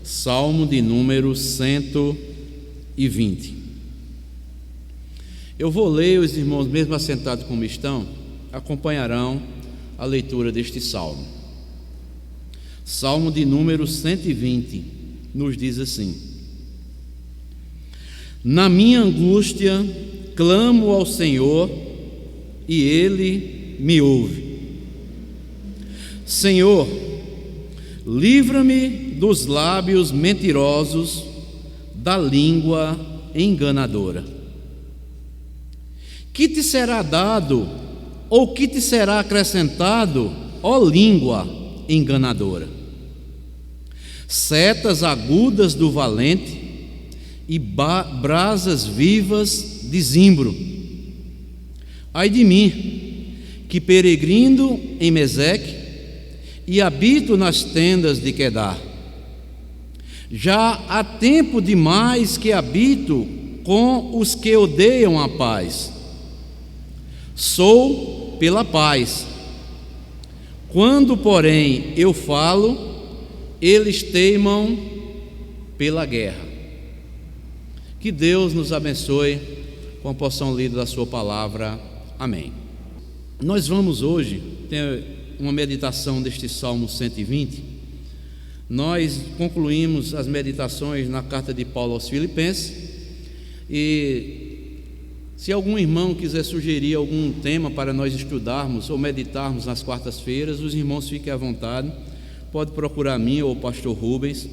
Salmo de número 120. Eu vou ler, os irmãos, mesmo assentados como estão, acompanharão a leitura deste salmo. Salmo de número 120 nos diz assim: Na minha angústia clamo ao Senhor e Ele me ouve. Senhor, livra-me dos lábios mentirosos, da língua enganadora. Que te será dado, ou que te será acrescentado, ó língua enganadora? Setas agudas do valente e brasas vivas de zimbro. Ai de mim, que peregrino em Meseque e habito nas tendas de Quedar. Já há tempo demais que habito com os que odeiam a paz. Sou pela paz. Quando, porém, eu falo, eles teimam pela guerra. Que Deus nos abençoe com a porção lida da sua palavra. Amém. Nós vamos hoje ter uma meditação deste Salmo 120. Nós concluímos as meditações na carta de Paulo aos Filipenses, e se algum irmão quiser sugerir algum tema para nós estudarmos ou meditarmos nas quartas-feiras, os irmãos fiquem à vontade, pode procurar mim ou o pastor Rubens,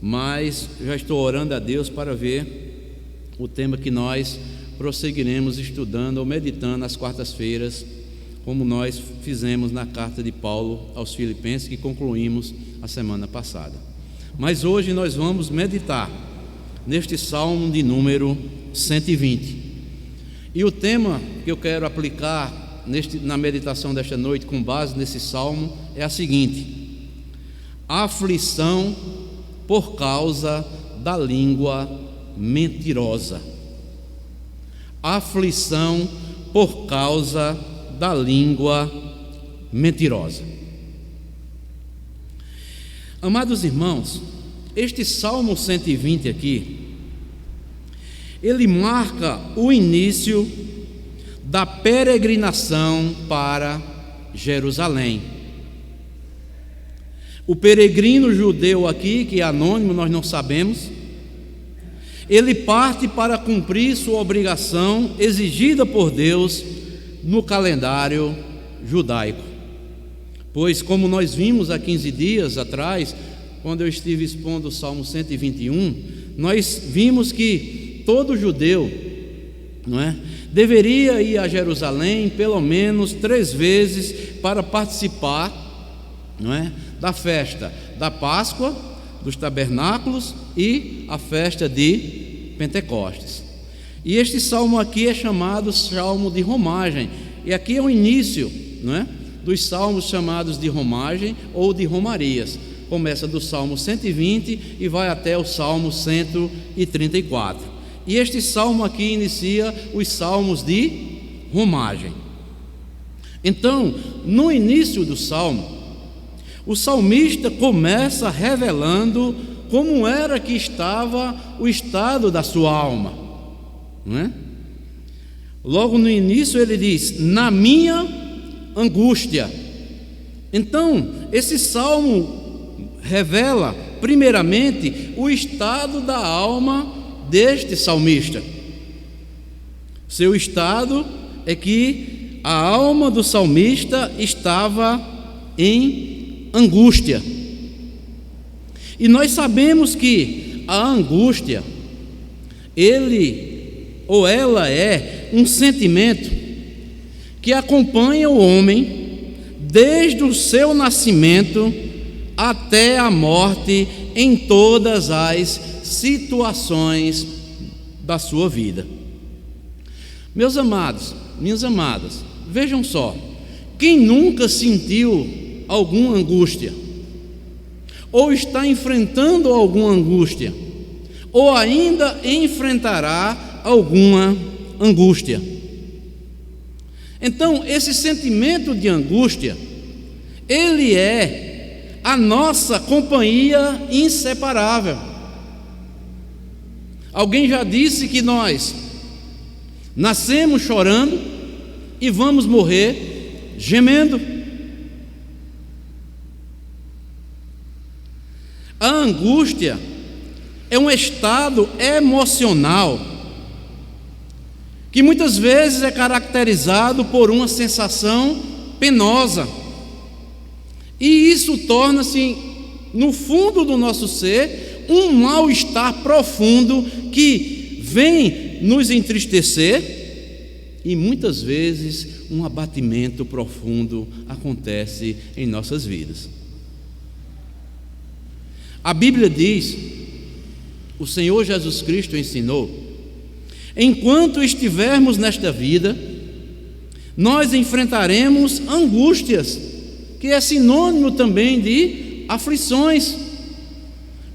mas já estou orando a Deus para ver o tema que nós prosseguiremos estudando ou meditando nas quartas-feiras, como nós fizemos na carta de Paulo aos Filipenses, que concluímos a semana passada. Mas hoje nós vamos meditar neste Salmo de número 120. E o tema que eu quero aplicar na meditação desta noite, com base nesse Salmo, é a seguinte: aflição por causa da língua mentirosa. Aflição por causa da língua mentirosa. Amados irmãos, este Salmo 120 aqui, ele marca o início da peregrinação para Jerusalém. O peregrino judeu aqui, que é anônimo, nós não sabemos, ele parte para cumprir sua obrigação exigida por Deus no calendário judaico. Pois, como nós vimos há 15 dias atrás, quando eu estive expondo o Salmo 121, nós vimos que todo judeu, deveria ir a Jerusalém pelo menos 3 vezes para participar, da festa da Páscoa, dos tabernáculos e a festa de Pentecostes. E este salmo aqui é chamado Salmo de Romagem, e aqui é o início, dos salmos chamados de romagem ou de romarias. Começa do Salmo 120 e vai até o Salmo 134. E este salmo aqui inicia os salmos de romagem. Então, no início do salmo, o salmista começa revelando como era que estava o estado da sua alma, Logo no início ele diz: na minha angústia. Então, esse salmo revela primeiramente o estado da alma deste salmista. Seu estado é que a alma do salmista estava em angústia. E nós sabemos que a angústia, ela é um sentimento que acompanha o homem desde o seu nascimento até a morte, em todas as situações da sua vida. Meus amados, minhas amadas, vejam só, quem nunca sentiu alguma angústia, ou está enfrentando alguma angústia, ou ainda enfrentará alguma angústia? Então, esse sentimento de angústia, ele é a nossa companhia inseparável. Alguém já disse que nós nascemos chorando e vamos morrer gemendo. A angústia é um estado emocional que muitas vezes é caracterizado por uma sensação penosa, e isso torna-se, no fundo do nosso ser, um mal-estar profundo que vem nos entristecer, e muitas vezes um abatimento profundo acontece em nossas vidas. A Bíblia diz, o Senhor Jesus Cristo ensinou: enquanto estivermos nesta vida, nós enfrentaremos angústias, que é sinônimo também de aflições,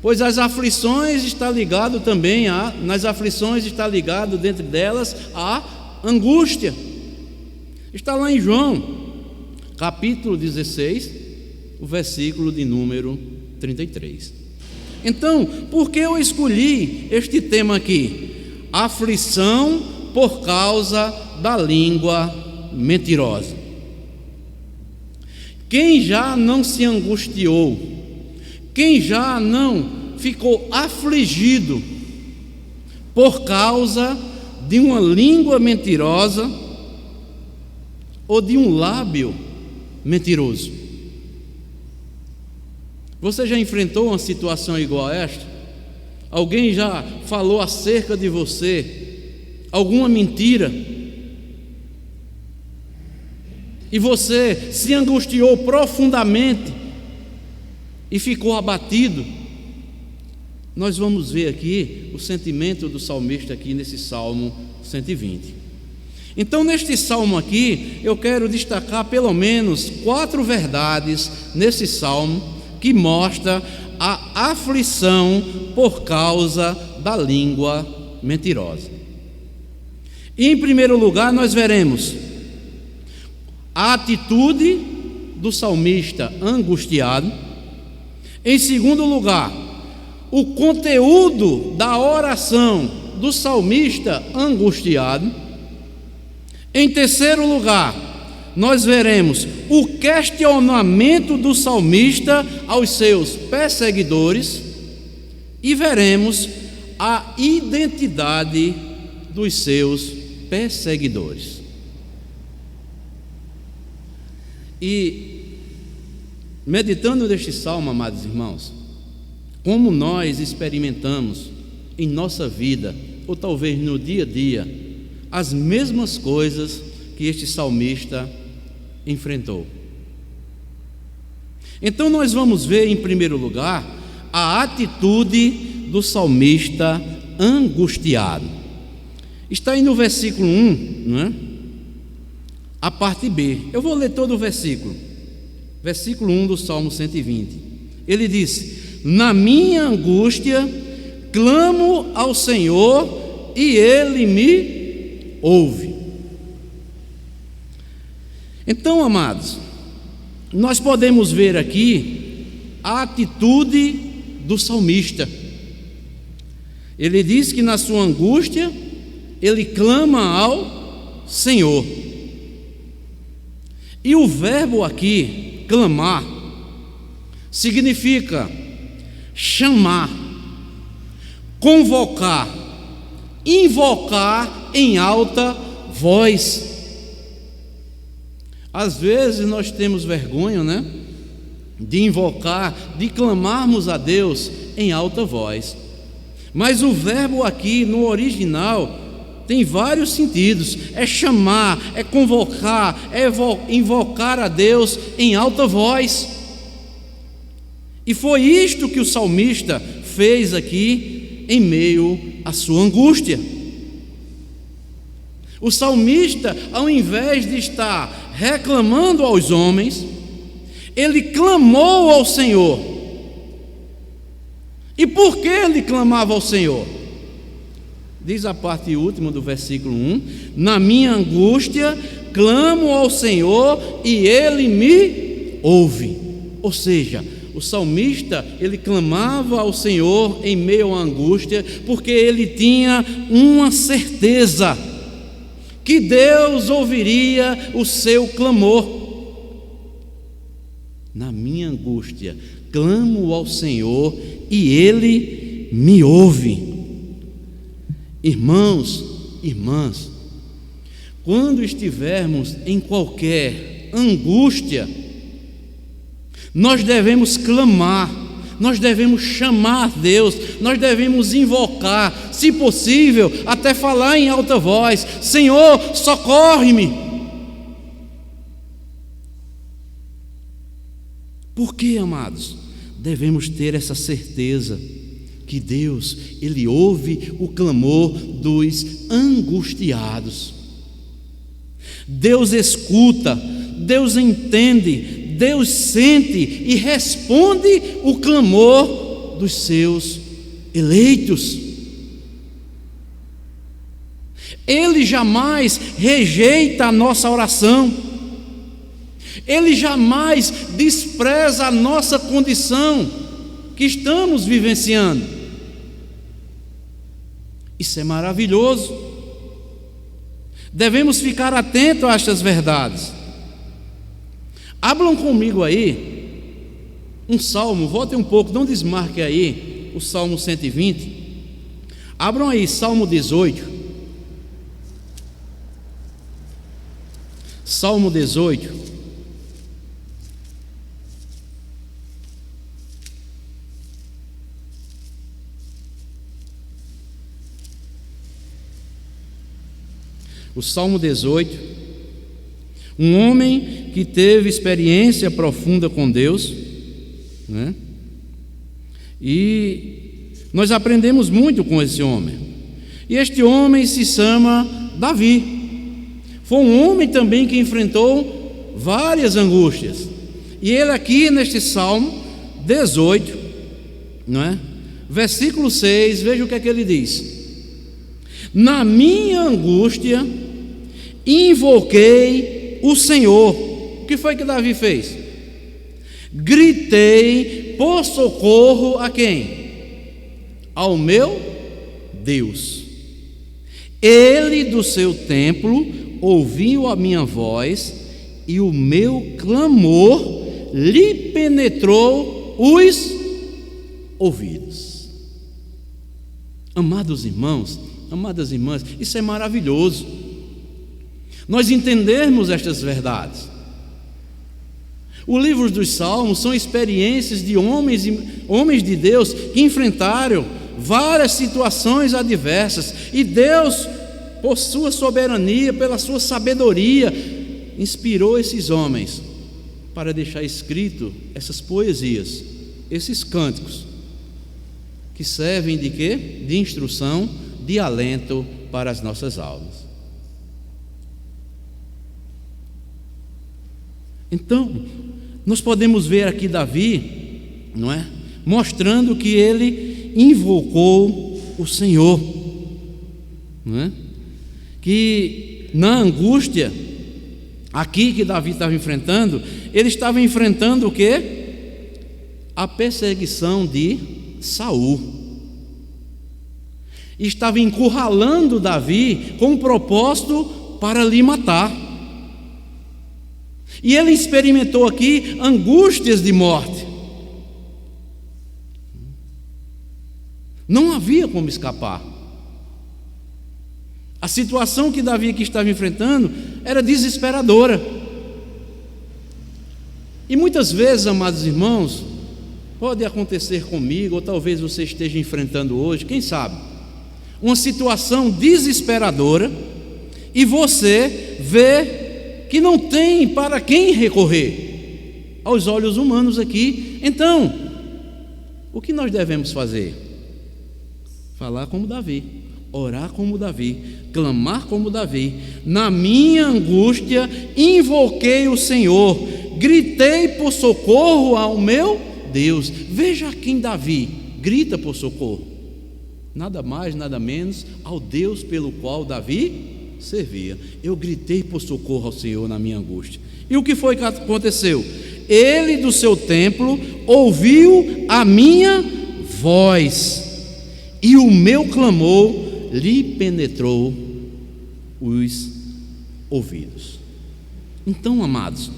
pois as aflições está ligado também nas aflições está ligado dentro delas a angústia. Está lá em João, capítulo 16, o versículo de número 33. Então, por que eu escolhi este tema aqui? Aflição por causa da língua mentirosa. Quem já não se angustiou? Quem já não ficou afligido por causa de uma língua mentirosa ou de um lábio mentiroso? Você já enfrentou uma situação igual a esta? Alguém já falou acerca de você alguma mentira e você se angustiou profundamente e ficou abatido? Nós vamos ver aqui o sentimento do salmista aqui nesse Salmo 120. Então, neste salmo aqui, eu quero destacar pelo menos 4 verdades nesse salmo que mostra a aflição por causa da língua mentirosa. E em primeiro lugar, nós veremos a atitude do salmista angustiado. Em segundo lugar, o conteúdo da oração do salmista angustiado. Em terceiro lugar, nós veremos o questionamento do salmista aos seus perseguidores e veremos a identidade dos seus perseguidores. E meditando neste salmo, amados irmãos, como nós experimentamos em nossa vida, ou talvez no dia a dia, as mesmas coisas que este salmista enfrentou. Então nós vamos ver em primeiro lugar a atitude do salmista angustiado. Está aí no versículo 1, não é? A parte B. Eu vou ler todo o versículo. Versículo 1 do Salmo 120. Ele diz: na minha angústia clamo ao Senhor e Ele me ouve. Então, amados, nós podemos ver aqui a atitude do salmista. Ele diz que na sua angústia ele clama ao Senhor. E o verbo aqui, clamar, significa chamar, convocar, invocar em alta voz. Às vezes nós temos vergonha, né, de invocar, de clamarmos a Deus em alta voz. Mas o verbo aqui no original tem vários sentidos: é chamar, é convocar, é invocar a Deus em alta voz. E foi isto que o salmista fez aqui em meio à sua angústia. O salmista, ao invés de estar reclamando aos homens, ele clamou ao Senhor. E por que ele clamava ao Senhor? Diz a parte última do versículo 1: na minha angústia clamo ao Senhor e Ele me ouve. Ou seja, o salmista, ele clamava ao Senhor em meio à angústia, porque ele tinha uma certeza que Deus ouviria o seu clamor. Na minha angústia, clamo ao Senhor e Ele me ouve. Irmãos, irmãs, quando estivermos em qualquer angústia, nós devemos clamar, nós devemos chamar Deus, nós devemos invocar, se possível, até falar em alta voz: Senhor, socorre-me. Por que, amados, devemos ter essa certeza que Deus, Ele ouve o clamor dos angustiados? Deus escuta, Deus entende, Deus sente e responde o clamor dos seus eleitos. Ele jamais rejeita a nossa oração, Ele jamais despreza a nossa condição que estamos vivenciando. Isso é maravilhoso. Devemos ficar atentos a estas verdades. Abram comigo aí um salmo, voltem um pouco, não desmarque aí o Salmo 120. Abram aí Salmo 18. Salmo 18. O Salmo 18, um homem que teve experiência profunda com Deus, né? E nós aprendemos muito com esse homem. E este homem se chama Davi. Foi um homem também que enfrentou várias angústias. E ele aqui neste Salmo 18, não é? Versículo 6, veja o que é que ele diz: na minha angústia invoquei o Senhor. O que foi que Davi fez? Gritei por socorro a quem? Ao meu Deus. Ele do seu templo ouviu a minha voz, e o meu clamor lhe penetrou os ouvidos. Amados irmãos, amadas irmãs, isso é maravilhoso, nós entendermos estas verdades. O livro dos Salmos são experiências de homens de Deus que enfrentaram várias situações adversas, e Deus, por sua soberania, pela sua sabedoria, inspirou esses homens para deixar escrito essas poesias, esses cânticos, que servem de quê? De instrução, de alento para as nossas almas. Então, nós podemos ver aqui Davi, não é? Mostrando que ele invocou o Senhor, não é? Que na angústia aqui que Davi estava enfrentando, ele estava enfrentando o quê? A perseguição de Saul. Estava encurralando Davi com um propósito para lhe matar. E ele experimentou aqui angústias de morte. Não havia como escapar. A situação que Davi aqui estava enfrentando era desesperadora. E muitas vezes, amados irmãos, pode acontecer comigo, ou talvez você esteja enfrentando hoje, quem sabe, uma situação desesperadora, e você vê que não tem para quem recorrer, aos olhos humanos aqui. Então, o que nós devemos fazer? Falar como Davi, orar como Davi, clamar como Davi. Na minha angústia invoquei o Senhor, gritei por socorro ao meu Deus. Veja quem Davi grita por socorro: nada mais, nada menos ao Deus pelo qual Davi servia. Eu gritei por socorro ao Senhor na minha angústia. E o que foi que aconteceu? ele do seu templo ouviu a minha voz, e o meu clamor lhe penetrou os ouvidos. Então, amados,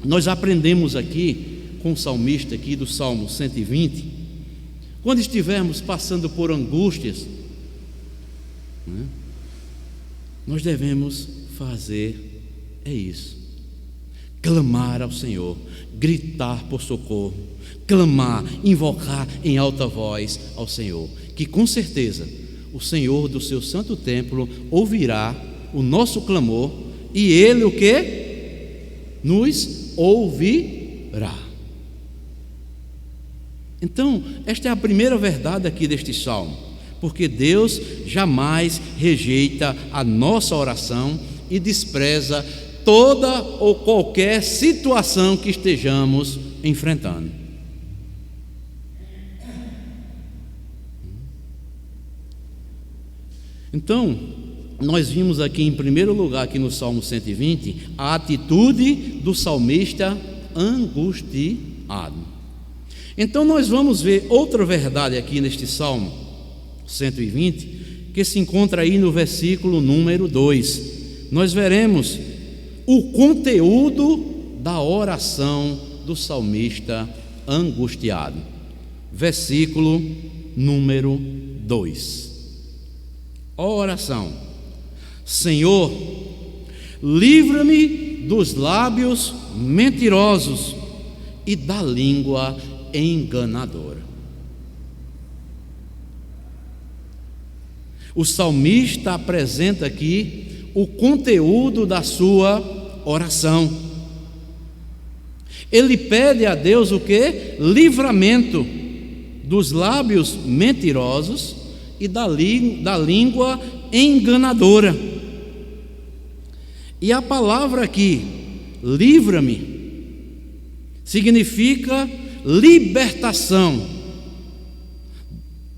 nós aprendemos aqui com o salmista aqui do Salmo 120, quando estivermos passando por angústias, nós devemos fazer isso: clamar ao Senhor, gritar por socorro, clamar, invocar em alta voz ao Senhor, que com certeza o Senhor do seu santo templo ouvirá o nosso clamor, e Ele o que? Nos ouvirá. Então, esta é a primeira verdade aqui deste salmo, porque Deus jamais rejeita a nossa oração e despreza toda ou qualquer situação que estejamos enfrentando. Então, nós vimos aqui em primeiro lugar, aqui no Salmo 120, a atitude do salmista angustiado. Então nós vamos ver outra verdade aqui neste Salmo 120, que se encontra aí no versículo número 2. Nós veremos o conteúdo da oração do salmista angustiado. Versículo número 2. Oração: Senhor, livra-me dos lábios mentirosos e da língua enganadora. O salmista apresenta aqui o conteúdo da sua oração. Ele pede a Deus o quê? Livramento dos lábios mentirosos e da língua enganadora. E a palavra aqui, livra-me, significa libertação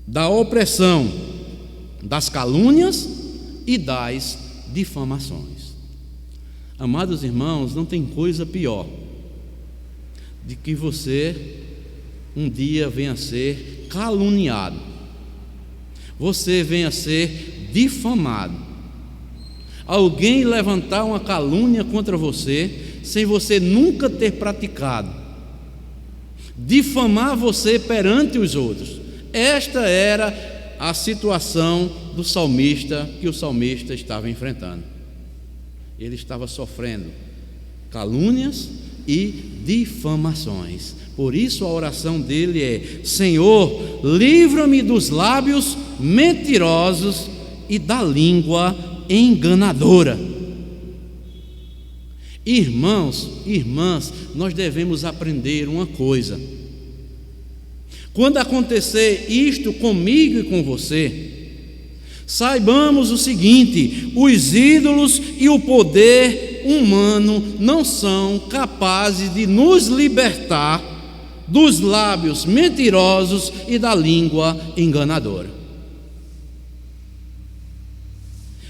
da opressão, das calúnias e das difamações. Amados irmãos, não tem coisa pior de que você um dia venha a ser caluniado, você venha a ser difamado, alguém levantar uma calúnia contra você sem você nunca ter praticado, difamar você perante os outros. Esta era a situação do salmista, que o salmista estava enfrentando. Ele estava sofrendo calúnias e difamações. Por isso a oração dele é: Senhor, livra-me dos lábios mentirosos e da língua enganadora. Irmãos, irmãs, nós devemos aprender uma coisa: quando acontecer isto comigo e com você, saibamos o seguinte: os ídolos e o poder humano não são capazes de nos libertar dos lábios mentirosos e da língua enganadora.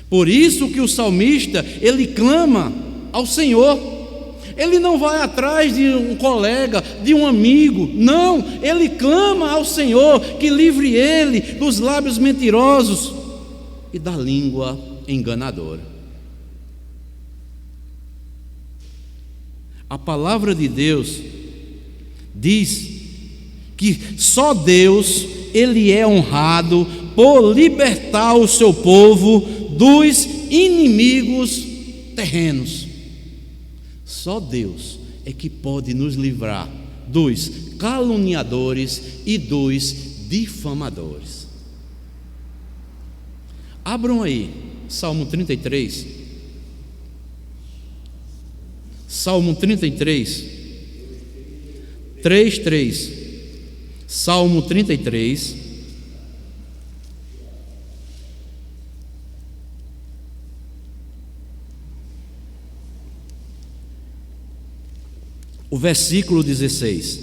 Por isso que o salmista, ele clama ao Senhor. Ele não vai atrás de um colega, de um amigo, não, ele clama ao Senhor que livre ele dos lábios mentirosos e da língua enganadora. A palavra de Deus diz que só Deus, ele é honrado por libertar o seu povo dos inimigos terrenos. Só Deus é que pode nos livrar dos caluniadores e dos difamadores. Abram aí Salmo 33. Salmo 33, 3:3. Salmo 33. O versículo 16.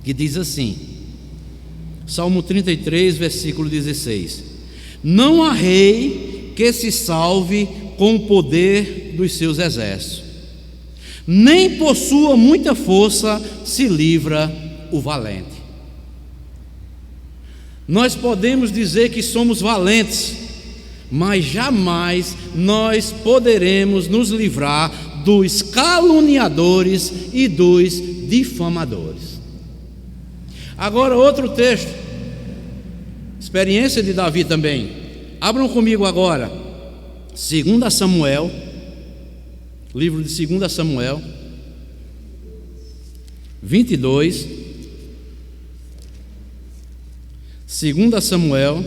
Que diz assim, Salmo 33, versículo 16: Não há rei que se salve com o poder dos seus exércitos, nem por sua muita força se livra o valente. Nós podemos dizer que somos valentes, mas jamais nós poderemos nos livrar dos caluniadores e dos difamadores. Agora, outro texto, experiência de Davi também. Abram comigo agora, 2 Samuel, livro de 2 Samuel, 22. 2 Samuel,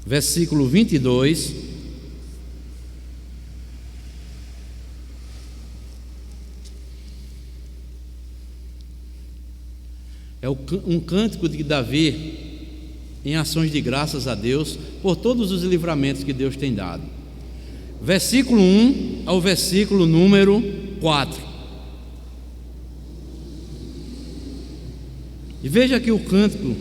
versículo 22. É um cântico de Davi em ações de graças a Deus por todos os livramentos que Deus tem dado. Versículo 1 ao versículo número 4. E veja aqui o cântico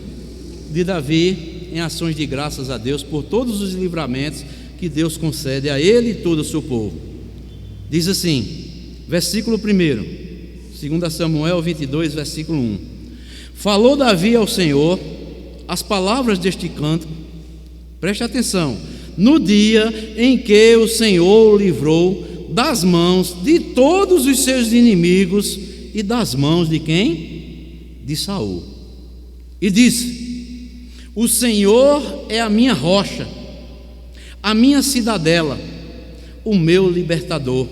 de Davi em ações de graças a Deus por todos os livramentos que Deus concede a ele e todo o seu povo. Diz assim, versículo 1, 2 Samuel 22, versículo 1. Falou Davi ao Senhor as palavras deste cântico, preste atenção, no dia em que o Senhor o livrou das mãos de todos os seus inimigos e das mãos de quem? De Saul. E disse: o Senhor é a minha rocha, a minha cidadela, o meu libertador,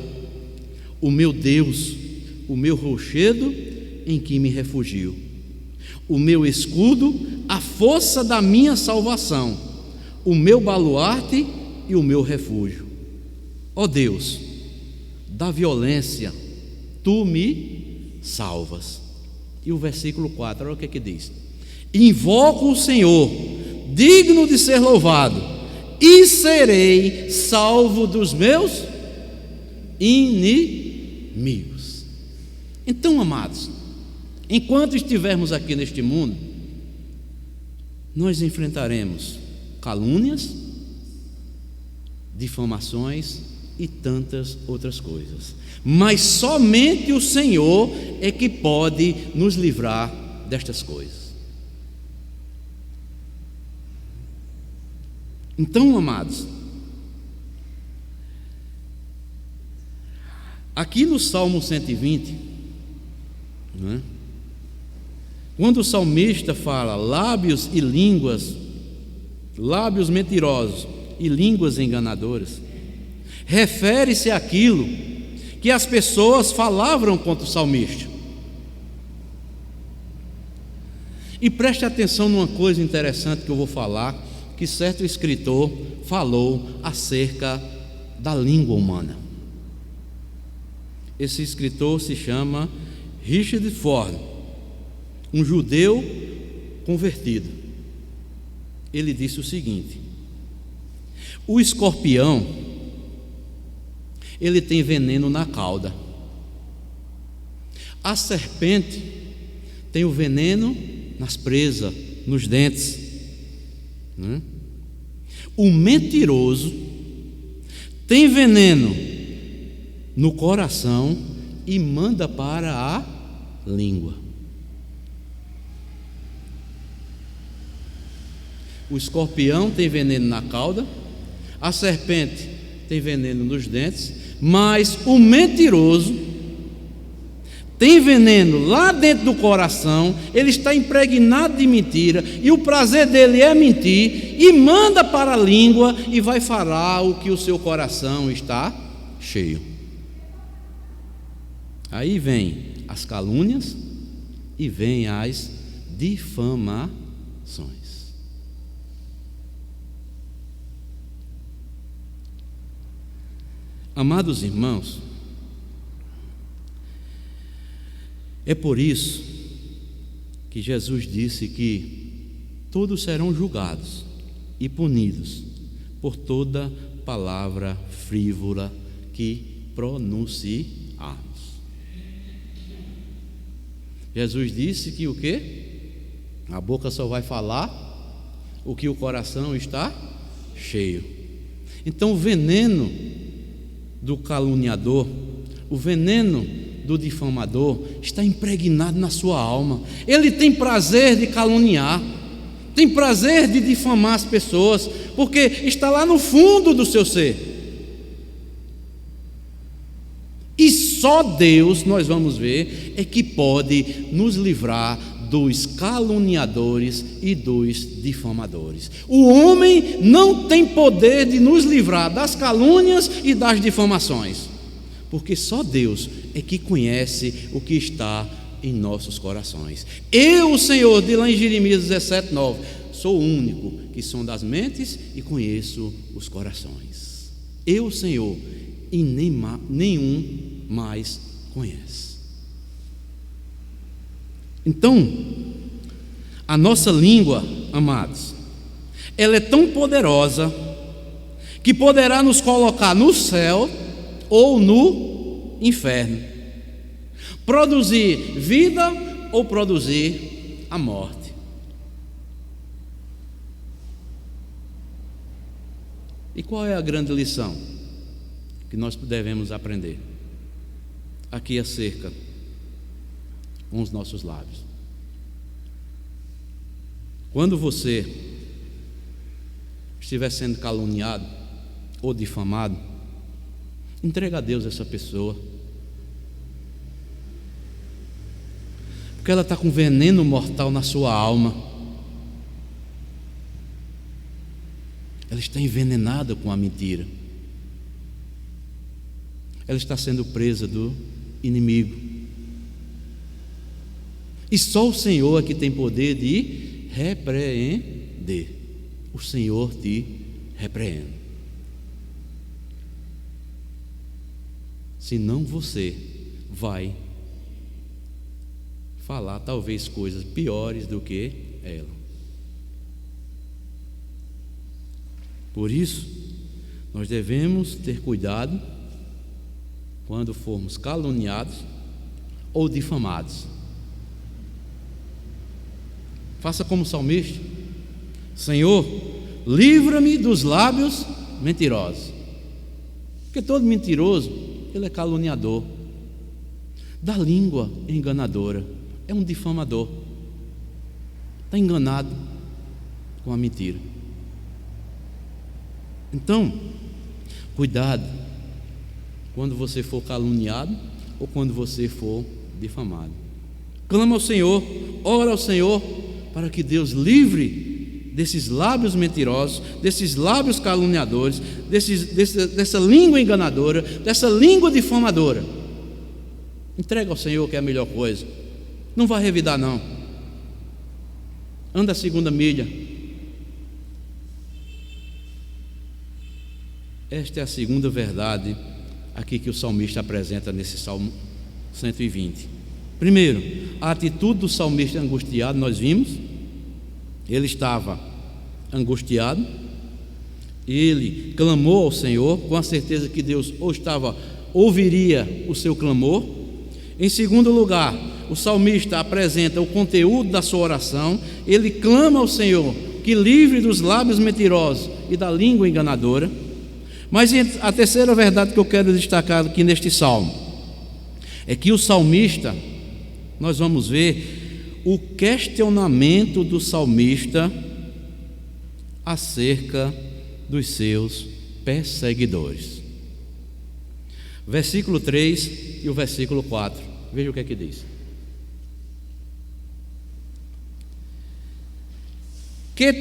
o meu Deus, o meu rochedo em que me refugio, o meu escudo, a força da minha salvação, o meu baluarte e o meu refúgio. Ó Deus, da violência tu me salvas. E o versículo 4, olha o que diz: invoco o Senhor, digno de ser louvado, e serei salvo dos meus inimigos. Então, amados, enquanto estivermos aqui neste mundo, nós enfrentaremos calúnias, difamações e tantas outras coisas, mas somente o Senhor é que pode nos livrar destas coisas. Então, amados, aqui no Salmo 120, não é? Quando o salmista fala lábios e línguas, lábios mentirosos e línguas enganadoras, refere-se àquilo que as pessoas falavam contra o salmista. E preste atenção numa coisa interessante que eu vou falar, que certo escritor falou acerca da língua humana. Esse escritor se chama Richard Ford, um judeu convertido. Ele disse o seguinte: o escorpião, ele tem veneno na cauda. A serpente tem o veneno nas presas, nos dentes, né? O mentiroso tem veneno no coração e manda para a língua. O escorpião tem veneno na cauda, a serpente tem veneno nos dentes, mas o mentiroso tem veneno lá dentro do coração, ele está impregnado de mentira, e o prazer dele é mentir, e manda para a língua e vai falar o que o seu coração está cheio. Aí vem as calúnias e vem as difamações. Amados irmãos, é por isso que Jesus disse que todos serão julgados e punidos por toda palavra frívola que pronunciarmos. Jesus disse que o quê? A boca só vai falar o que o coração está cheio. Então o veneno do caluniador, o veneno do difamador está impregnado na sua alma. Ele tem prazer de caluniar, tem prazer de difamar as pessoas, porque está lá no fundo do seu ser. E só Deus, nós vamos ver, é que pode nos livrar dos caluniadores e dos difamadores. O homem não tem poder de nos livrar das calúnias e das difamações, porque só Deus é que conhece o que está em nossos corações. Eu, o Senhor, de lá em Jeremias 17:9, sou o único que sonda as mentes e conheço os corações. Eu, Senhor, e nenhum mais conhece. Então, a nossa língua, amados, ela é tão poderosa que poderá nos colocar no céu ou no inferno, produzir vida ou produzir a morte. E qual é a grande lição que nós devemos aprender aqui acerca com os nossos lábios? Quando você estiver sendo caluniado ou difamado, entrega a Deus essa pessoa, porque ela está com veneno mortal na sua alma. Ela está envenenada com a mentira. Ela está sendo presa do inimigo. E só o Senhor é que tem poder de repreender. O Senhor te repreende. Senão você vai falar talvez coisas piores do que ela. Por isso, nós devemos ter cuidado quando formos caluniados ou difamados. Faça como o salmista: Senhor, livra-me dos lábios mentirosos. Porque todo mentiroso, ele é caluniador. Da língua enganadora, é um difamador. Está enganado com a mentira. Então, cuidado quando você for caluniado ou quando você for difamado. Clama ao Senhor, ora ao Senhor, para que Deus livre desses lábios mentirosos, desses lábios caluniadores, dessa língua enganadora, dessa língua difamadora. Entrega ao Senhor, que é a melhor coisa. Não vai revidar, não. Anda a segunda milha. Esta é a segunda verdade aqui que o salmista apresenta nesse Salmo 120. Primeiro, a atitude do salmista angustiado, nós vimos. Ele estava angustiado, ele clamou ao Senhor, com a certeza que Deus ouviria o seu clamor. Em segundo lugar, o salmista apresenta o conteúdo da sua oração. Ele clama ao Senhor que livre dos lábios mentirosos e da língua enganadora. Mas a terceira verdade que eu quero destacar aqui neste salmo é que o salmista, nós vamos ver o questionamento do salmista acerca dos seus perseguidores. Versículo 3 e o versículo 4. Veja o que é que diz. Que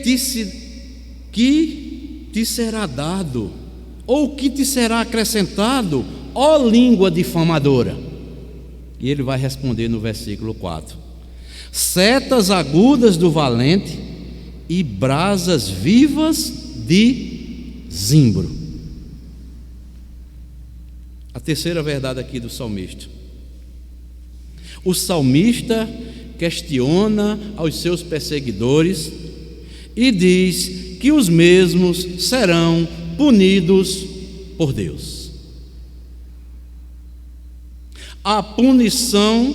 te será dado, ou que te será acrescentado, ó língua difamadora? E ele vai responder no versículo 4: setas agudas do valente e brasas vivas de zimbro. A terceira verdade aqui do salmista: o salmista questiona aos seus perseguidores e diz que os mesmos serão punidos por Deus. A punição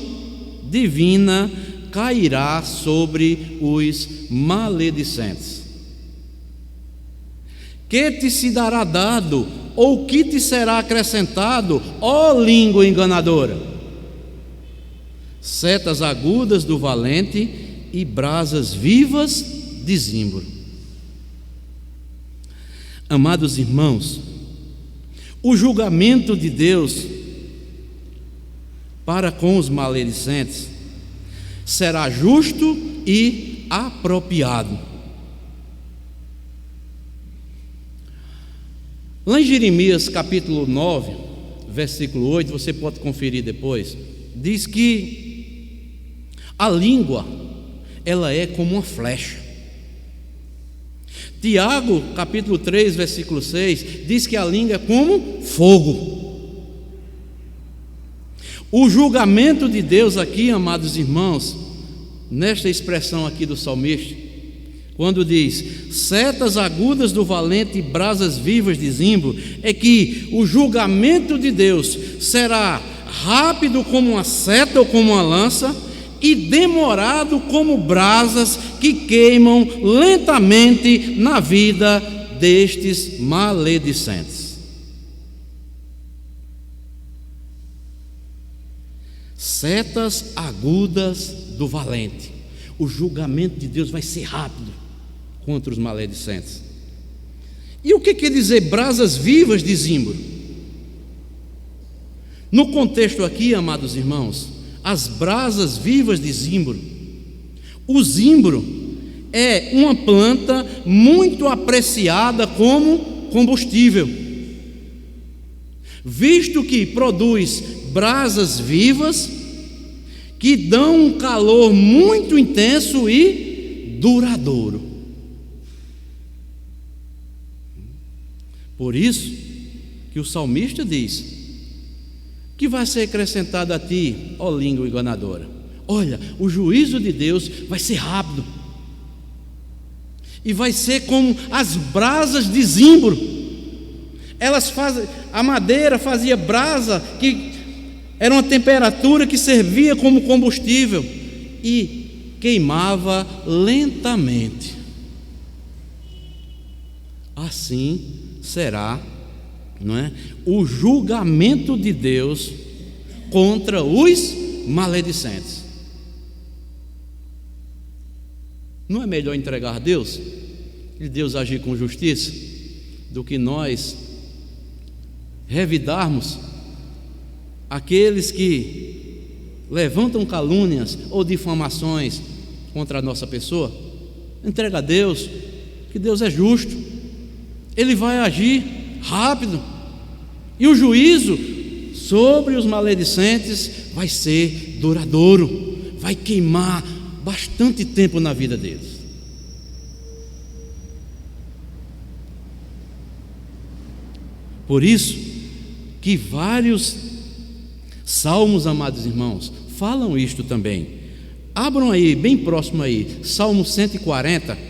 divina cairá sobre os maledicentes. Que te se dará dado, ou que te será acrescentado, ó língua enganadora? Setas agudas do valente e brasas vivas de zimbro. Amados irmãos, o julgamento de Deus para com os maledicentes será justo e apropriado. Lá em Jeremias capítulo 9, versículo 8, você pode conferir depois, diz que a língua, ela é como uma flecha. Tiago capítulo 3, versículo 6, diz que a língua é como fogo. O julgamento de Deus aqui, amados irmãos, nesta expressão aqui do salmista, quando diz setas agudas do valente e brasas vivas de zimbro, é que o julgamento de Deus será rápido como uma seta ou como uma lança, e demorado como brasas que queimam lentamente na vida destes maledicentes. Setas agudas do valente. O julgamento de Deus vai ser rápido contra os maledicentes. E o que quer dizer brasas vivas de zimbro? No contexto aqui, amados irmãos, as brasas vivas de zimbro, o zimbro é uma planta muito apreciada como combustível, visto que produz brasas vivas que dão um calor muito intenso e duradouro. Por isso que o salmista diz que vai ser acrescentado a ti, ó língua enganadora. Olha, o juízo de Deus vai ser rápido, e vai ser como as brasas de zimbro. Elas fazem, a madeira fazia brasa, que era uma temperatura que servia como combustível e queimava lentamente. Assim será, não é, o julgamento de Deus contra os maledicentes. Não é melhor entregar a Deus e Deus agir com justiça do que nós revidarmos aqueles que levantam calúnias ou difamações contra a nossa pessoa? Entrega a Deus, que Deus é justo, Ele vai agir rápido, e o juízo sobre os maledicentes vai ser duradouro, vai queimar bastante tempo na vida deles. Por isso que vários salmos, amados irmãos, falam isto também. Abram aí, bem próximo aí, Salmo 140.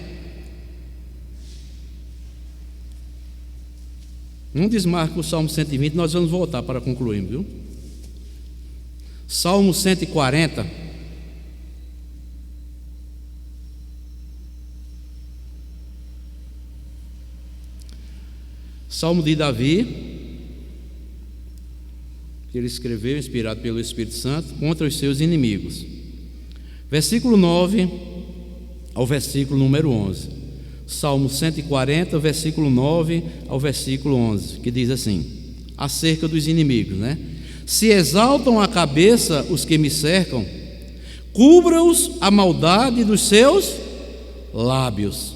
Não desmarque o Salmo 120, nós vamos voltar para concluir, viu? Salmo 140. Salmo de Davi, que ele escreveu, inspirado pelo Espírito Santo, contra os seus inimigos. Versículo 9 ao versículo número 11. Salmo 140, versículo 9 ao versículo 11, que diz assim, acerca dos inimigos, né? Se exaltam a cabeça os que me cercam, cubra-os a maldade dos seus lábios.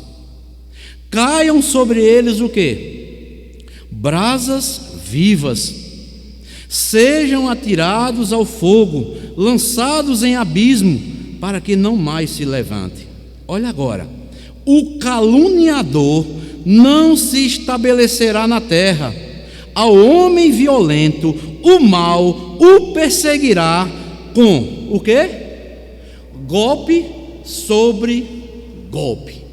Caiam sobre eles o quê? Brasas vivas. Sejam atirados ao fogo, lançados em abismo, para que não mais se levante. Olha agora, o caluniador não se estabelecerá na terra. Ao homem violento, o mal o perseguirá com o quê? Golpe sobre golpe.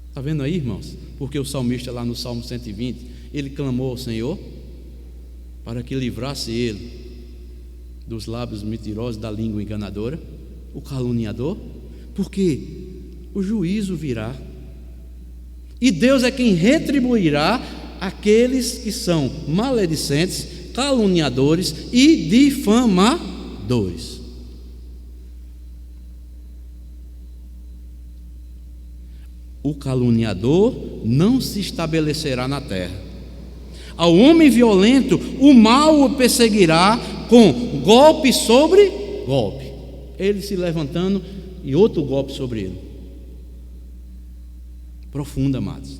Está vendo aí, irmãos? Porque o salmista lá no Salmo 120, ele clamou ao Senhor para que livrasse ele dos lábios mentirosos, da língua enganadora, o caluniador, porque o juízo virá. E Deus é quem retribuirá aqueles que são maledicentes, caluniadores e difamadores. O caluniador não se estabelecerá na terra. Ao homem violento, o mal o perseguirá com golpe sobre golpe. Ele se levantando e outro golpe sobre ele. Profundo, amados.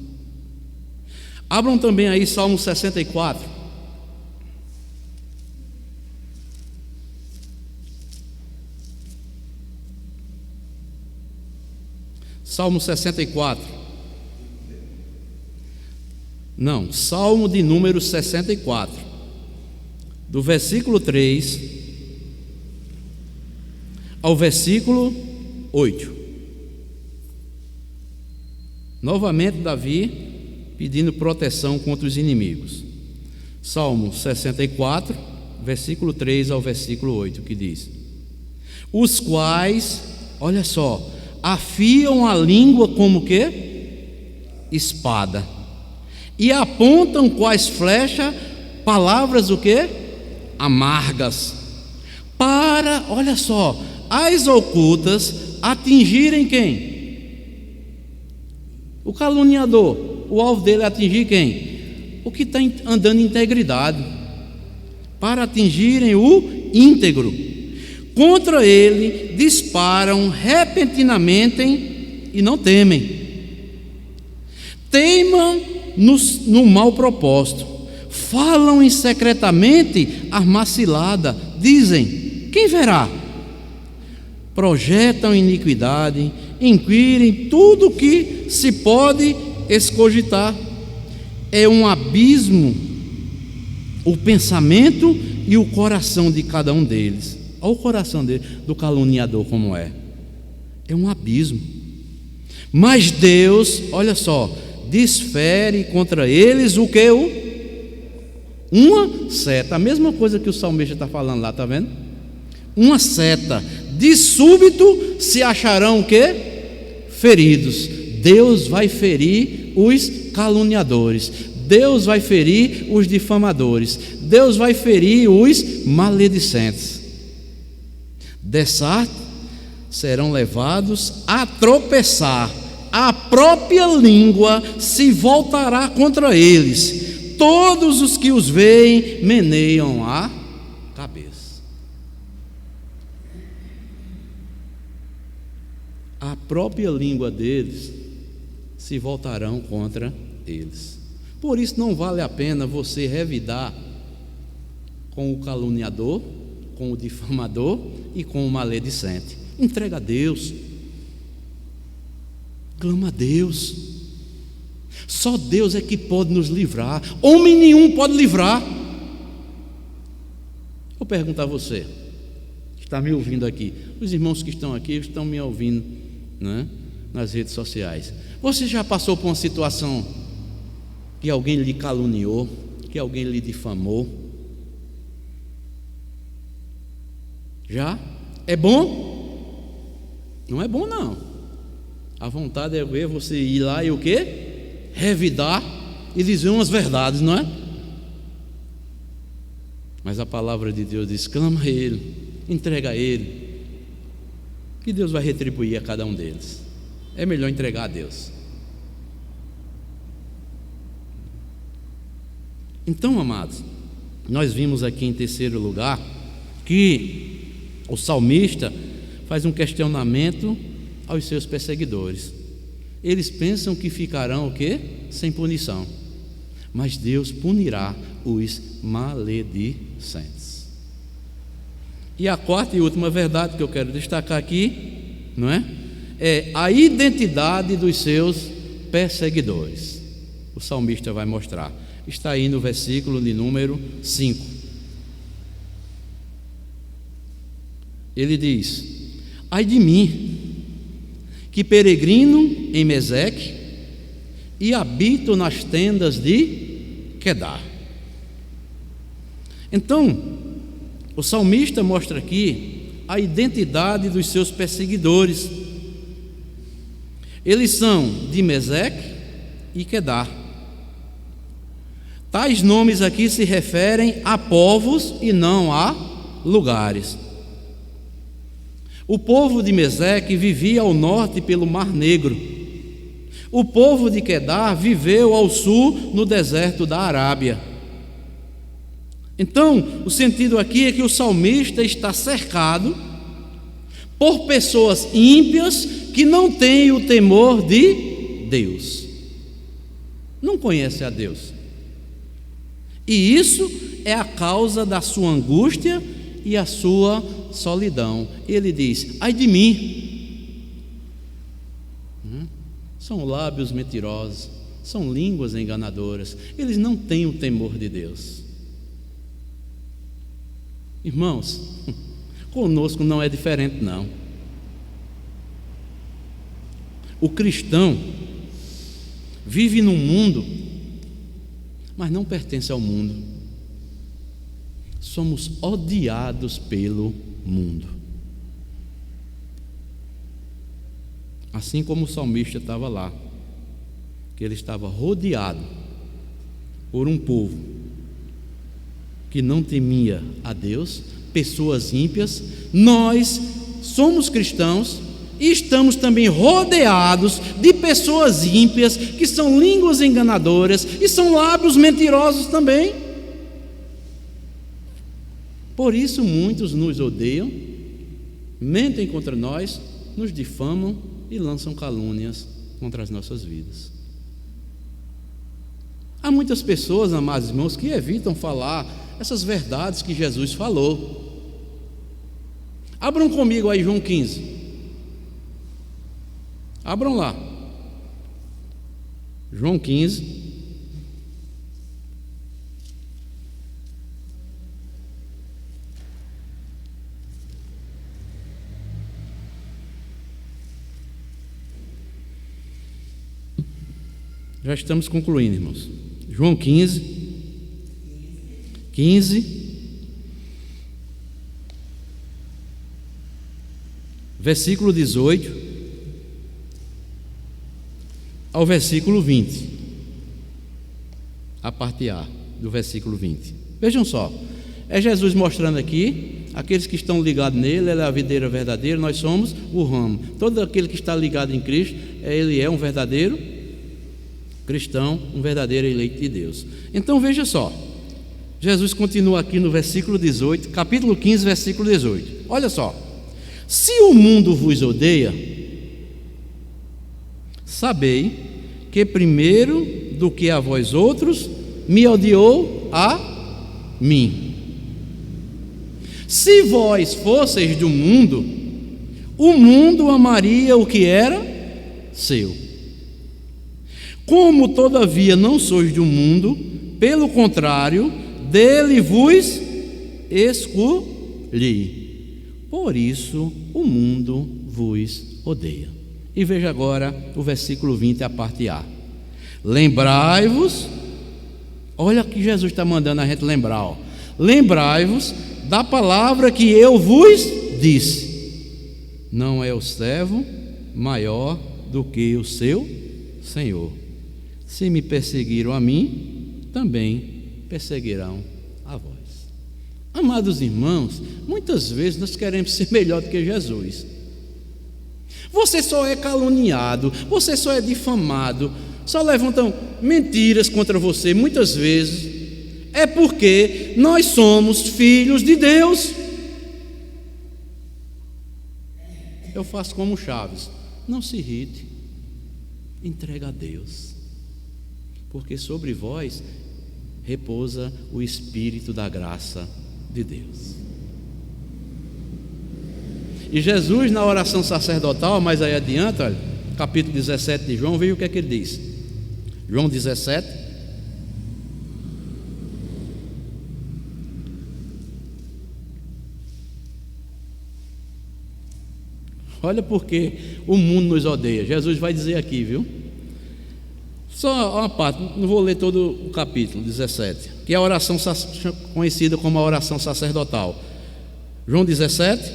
Abram também aí Salmo 64. Salmo 64. Não, Salmo de número 64. Do versículo 3 ao versículo 8. Novamente Davi pedindo proteção contra os inimigos. Salmo 64, versículo 3 ao versículo 8, que diz: os quais, olha só, afiam a língua como que? Espada, e apontam quais flechas, palavras o que? Amargas, para, olha só, as ocultas atingirem quem? O caluniador. O alvo dele é atingir quem? O que está andando em integridade, para atingirem o íntegro. Contra ele disparam repentinamente e não temem. Teimam no mau propósito, falam em secretamente armar cilada, dizem: quem verá? Projetam iniquidade, inquirem tudo o que se pode escogitar. É um abismo o pensamento e o coração de cada um deles. Olha o coração dele, do caluniador como é um abismo. Mas Deus, olha só, desfere contra eles o que? Uma seta. A mesma coisa que o salmista está falando lá, está vendo? Uma seta. De súbito se acharão o que? Feridos. Deus vai ferir os caluniadores, Deus vai ferir os difamadores, Deus vai ferir os maledicentes. Dessarte serão levados a tropeçar, a própria língua se voltará contra eles, todos os que os veem meneiam a cabeça. A própria língua deles se voltarão contra eles. Por isso não vale a pena você revidar com o caluniador, com o difamador e com o maledicente. Entrega a Deus, clama a Deus. Só Deus é que pode nos livrar, homem nenhum pode livrar. Vou perguntar a você que está me ouvindo aqui, os irmãos que estão aqui estão me ouvindo, né, nas redes sociais. Você já passou por uma situação que alguém lhe caluniou, que alguém lhe difamou? Já? É bom? Não é bom não. A vontade é ver você ir lá e o quê? Revidar e dizer umas verdades, não é? Mas a palavra de Deus diz: clama a Ele, entrega a Ele, que Deus vai retribuir a cada um deles. É melhor entregar a Deus. Então, amados, nós vimos aqui em terceiro lugar que o salmista faz um questionamento aos seus perseguidores. Eles pensam que ficarão o quê? Sem punição, mas Deus punirá os maledicentes. E a quarta e última verdade que eu quero destacar aqui, não é? É a identidade dos seus perseguidores. O salmista vai mostrar. Está aí no versículo de número 5. Ele diz: ai de mim, que peregrino em Meseque e habito nas tendas de Quedar. Então, O salmista mostra aqui a identidade dos seus perseguidores. Eles são de Meseque e Quedar. Tais nomes aqui se referem a povos e não a lugares. O povo de Meseque vivia ao norte pelo Mar Negro. O povo de Quedar viveu ao sul no deserto da Arábia. Então, o sentido aqui é que o salmista está cercado por pessoas ímpias que não têm o temor de Deus, não conhecem a Deus, e isso é a causa da sua angústia e a sua solidão. Ele diz: ai de mim. São lábios mentirosos, são línguas enganadoras, eles não têm o temor de Deus. Irmãos, conosco não é diferente não. O cristão vive num mundo, mas não pertence ao mundo. Somos odiados pelo mundo. Assim como o salmista estava lá, que ele estava rodeado por um povo que não temia a Deus, pessoas ímpias. Nós somos cristãos e estamos também rodeados de pessoas ímpias, que são línguas enganadoras e são lábios mentirosos também. Por isso muitos nos odeiam, mentem contra nós, nos difamam e lançam calúnias contra as nossas vidas. Há muitas pessoas, amados irmãos, que evitam falar essas verdades que Jesus falou. Abram comigo aí João 15. Abram lá. João 15. Já estamos concluindo, irmãos. João 15, versículo 18 ao versículo 20, a parte A do versículo 20. Vejam só, é Jesus mostrando aqui: aqueles que estão ligados nele, ele é a videira verdadeira, nós somos o ramo. Todo aquele que está ligado em Cristo, ele é um verdadeiro cristão, um verdadeiro eleito de Deus. Então veja só, Jesus continua aqui no versículo 18, capítulo 15, versículo 18. Olha só: se o mundo vos odeia, sabei que primeiro do que a vós outros me odiou a mim. Se vós fosseis do mundo, o mundo amaria o que era seu. Como todavia não sois do mundo, pelo contrário, dele vos escolhi. Por isso o mundo vos odeia. E veja agora o versículo 20, a parte A. Lembrai-vos, olha que Jesus está mandando a gente lembrar, ó. Lembrai-vos da palavra que eu vos disse: não é o servo maior do que o seu Senhor. Se me perseguiram a mim, também perseguirão a vós. Amados irmãos, muitas vezes nós queremos ser melhor do que Jesus. Você só é caluniado, você só é difamado, só levantam mentiras contra você. Muitas vezes é porque nós somos filhos de Deus. Eu faço como Chaves: não se irrite, entrega a Deus, porque sobre vós repousa o Espírito da graça de Deus. E Jesus, na oração sacerdotal, mais aí adiante, olha, capítulo 17 de João, veja o que é que ele diz. João 17. Olha porque o mundo nos odeia. Jesus vai dizer aqui, viu? Só uma parte, não vou ler todo o capítulo 17, que é a oração conhecida como a oração sacerdotal. João 17,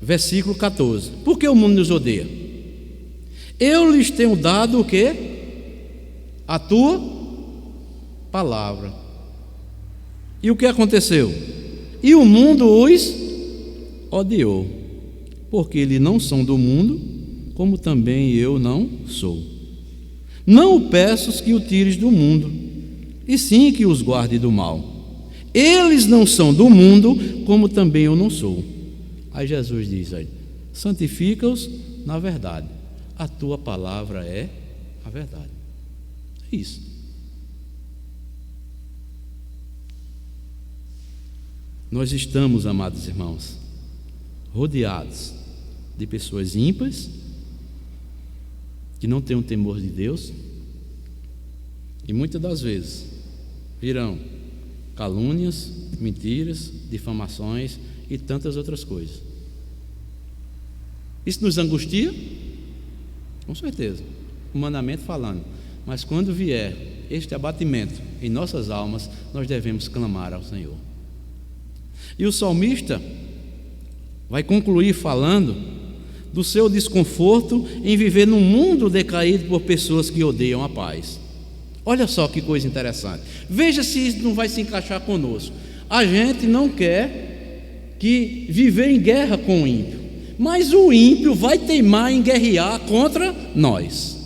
versículo 14. Por que o mundo nos odeia? Eu lhes tenho dado o quê? A tua palavra. E o que aconteceu? E o mundo os odiou, porque eles não são do mundo, como também eu não sou. Não o peço que o tires do mundo, e sim que os guarde do mal. Eles não são do mundo, como também eu não sou. Aí Jesus diz aí: santifica-os na verdade, a tua palavra é a verdade. É isso. Nós estamos, amados irmãos, rodeados de pessoas ímpias, que não têm o temor de Deus, e muitas das vezes virão calúnias, mentiras, difamações e tantas outras coisas. Isso nos angustia? Com certeza, humanamente falando. Mas quando vier este abatimento em nossas almas, nós devemos clamar ao Senhor. E o salmista vai concluir falando do seu desconforto em viver num mundo decaído por pessoas que odeiam a paz. Olha só que coisa interessante. Veja se isso não vai se encaixar conosco. A gente não quer que viver em guerra com o ímpio, mas o ímpio vai teimar em guerrear contra nós.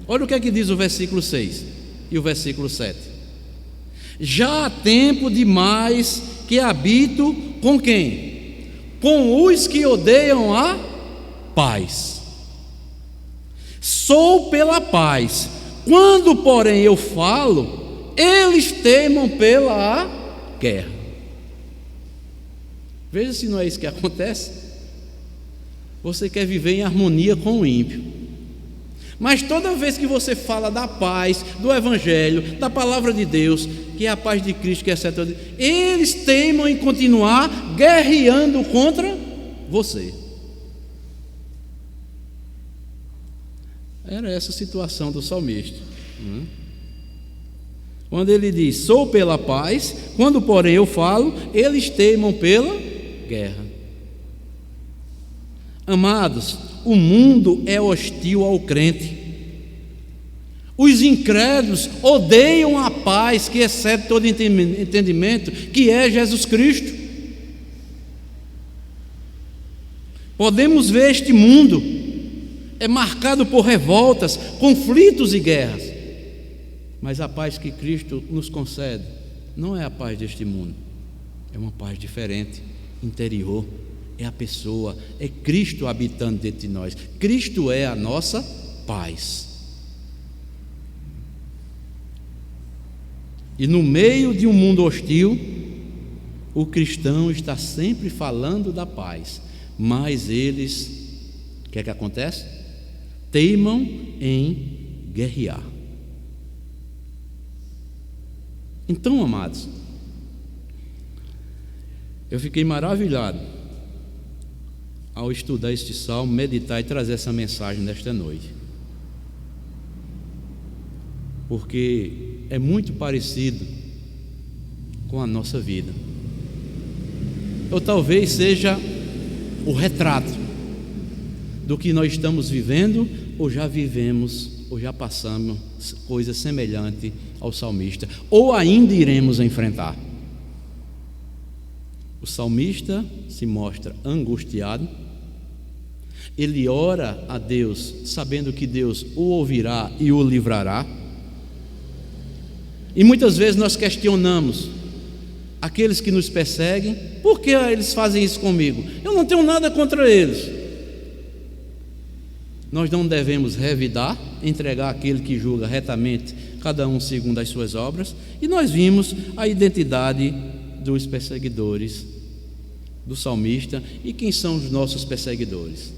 Olha o que é que diz o versículo 6 e o versículo 7. Já há tempo demais que habito com quem? Com os que odeiam a paz. Sou pela paz. Quando, porém, eu falo, eles teimam pela guerra. Veja se não é isso que acontece. Você quer viver em harmonia com o ímpio, mas toda vez que você fala da paz, do Evangelho, da palavra de Deus, que é a paz de Cristo, que é certa, eles teimam em continuar guerreando contra você. Era essa a situação do salmista. Quando ele diz, sou pela paz, quando porém eu falo, eles teimam pela guerra. Amados, o mundo é hostil ao crente. Os incrédulos odeiam a paz que excede todo entendimento, que é Jesus Cristo. Podemos ver este mundo é marcado por revoltas, conflitos e guerras, mas a paz que Cristo nos concede não é a paz deste mundo, é uma paz diferente, interior. É a pessoa, é Cristo habitando dentro de nós. Cristo é a nossa paz. E no meio de um mundo hostil, o cristão está sempre falando da paz, mas eles, o que é que acontece? Teimam em guerrear. Então, amados, eu fiquei maravilhado ao estudar este salmo, meditar e trazer essa mensagem nesta noite, porque é muito parecido com a nossa vida, ou talvez seja o retrato do que nós estamos vivendo, ou já vivemos, ou já passamos coisa semelhante ao salmista, ou ainda iremos enfrentar. O salmista se mostra angustiado. Ele ora a Deus, sabendo que Deus o ouvirá e o livrará. E muitas vezes nós questionamos aqueles que nos perseguem: por que eles fazem isso comigo? Eu não tenho nada contra eles. Nós não devemos revidar, entregar aquele que julga retamente, cada um segundo as suas obras. E nós vimos a identidade dos perseguidores do salmista. E quem são os nossos perseguidores?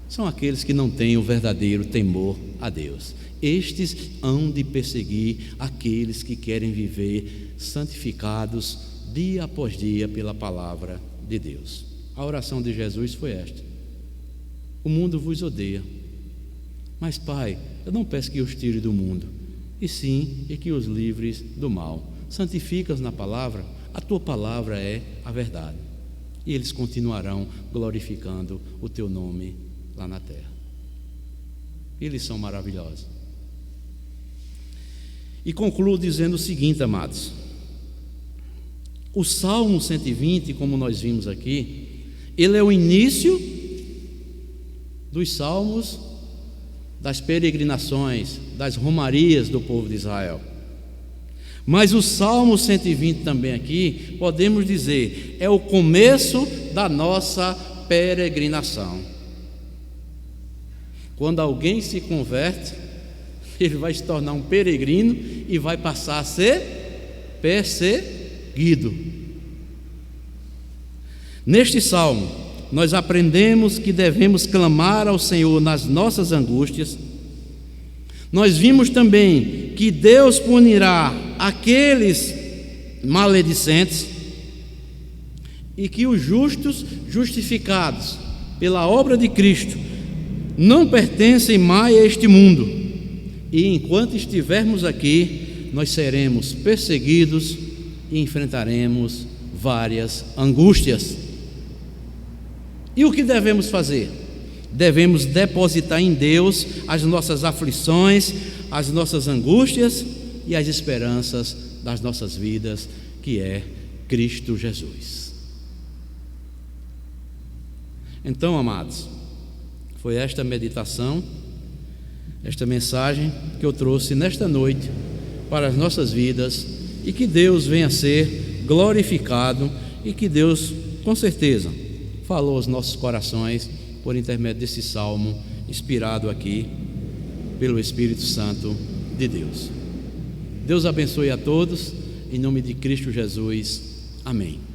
São aqueles que não têm o verdadeiro temor a Deus. Estes hão de perseguir aqueles que querem viver santificados dia após dia pela palavra de Deus. A oração de Jesus foi esta: o mundo vos odeia, mas Pai, eu não peço que os tire do mundo, e sim e que os livres do mal. Santifica-os na palavra, a tua palavra é a verdade. E eles continuarão glorificando o teu nome lá na terra. Eles são maravilhosos. E concluo dizendo o seguinte, amados: o Salmo 120, como nós vimos aqui, ele é o início dos salmos das peregrinações, das romarias do povo de Israel. Mas o Salmo 120 também aqui, podemos dizer, é o começo da nossa peregrinação. Quando alguém se converte, ele vai se tornar um peregrino e vai passar a ser perseguido. Neste salmo, nós aprendemos que devemos clamar ao Senhor nas nossas angústias. Nós vimos também que Deus punirá aqueles maledicentes e que os justos, justificados pela obra de Cristo, não pertencem mais a este mundo. E enquanto estivermos aqui, nós seremos perseguidos e enfrentaremos várias angústias. E o que devemos fazer? Devemos depositar em Deus as nossas aflições, as nossas angústias e as esperanças das nossas vidas, que é Cristo Jesus. Então, amados, foi esta meditação, esta mensagem que eu trouxe nesta noite para as nossas vidas, e que Deus venha a ser glorificado, e que Deus, com certeza, falou aos nossos corações por intermédio desse salmo, inspirado aqui pelo Espírito Santo de Deus. Deus abençoe a todos, em nome de Cristo Jesus. Amém.